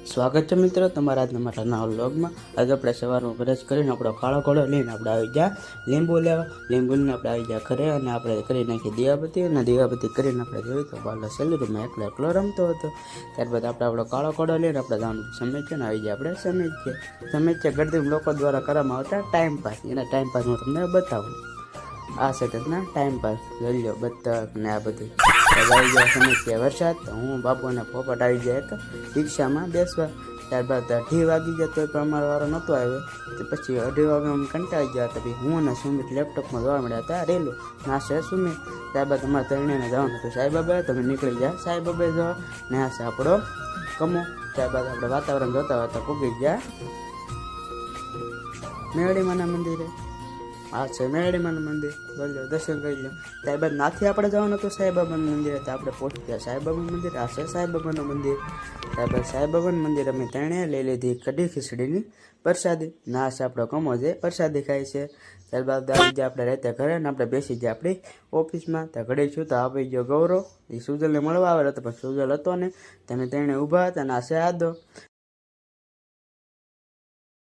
સ્વાગત છે મિત્રો તમારા આજના મારા નવા વ્લોગમાં। આજે આપણે સવારમાં બ્રશ કરીને આપણો કાળો ઘોડો લઈને આપણે આવી ગયા લીંબુ લેવા। લીંબુ લઈને આપણે આવી ગયા ઘરે અને આપણે કરી નાખી દીવાબત્તી અને દીવાબત્તી કરીને આપણે જોયું તો બાલો સેલરીમાં એકલો રમતો હતો। ત્યારબાદ આપણે આપણો કાળો ઘોડો લઈને આપણે જવાનું સમેચ્યા ને આવી ગયા આપણે સમેચ્યા ગરદીમ લોકો દ્વારા કરવામાં આવતા ટાઈમ પાસ। એના ટાઈમ પાસ હું તમને બતાવું। આ છે તેના ટાઈમ પાસ જોઈ લો બતક ને આ બધું આવી ગયા સમસ્યા વરસાદ। હું બાપુ અને પોપટ આવી ગયા એક રિક્ષામાં બેસવા। ત્યારબાદ 2:30 વાગી ગયા તો પણ અમારો વારો નહોતો આવ્યો। તો પછી 2:30 વાગે અમે કંટાળી ગયા હતા। પછી હું અને સુમિત લેપટોપમાં જોવા મળ્યા હતા રેલું ના છે સુમિત। ત્યારબાદ અમારે ત્રણેયને જવાનું હતું સાંઈબાબા। તમે નીકળી ગયા સાંઈબાબા જવા ને આ છે આપણો કમો। ત્યારબાદ આપણે વાતાવરણ જોતા હતા પૂગી ગયા મેરડીમાના મંદિરે। આ છે મેરડીમાનું મંદિર બોલો દર્શન કરી લો। ત્યારબાદ નાથી આપણે જવાનું હતું સાંઈબાબાનું મંદિર તો આપણે પહોંચી ગયા સાંઈબાબાનું મંદિર। આ છે સાંઈબાબાનું મંદિર। ત્યારબાદ સાંઈબાબાનું મંદિર અમે ત્રણેય લઈ લીધી કઢી ખીચડીની પ્રસાદી। ના છે આપણો કમો જે પ્રસાદી ખાય છે। ત્યારબાદ આવી ગયા આપણે રહેતા ઘરે ને આપણે બેસી ગયા આપણી ઓફિસમાં। ત્યાં ઘડી છું તો આવી ગયો ગૌરવ એ સુજલને મળવા આવેલો હતો પણ સુજલ હતો ને તમે ત્રણે ઊભા હતા ને આ છે આદો।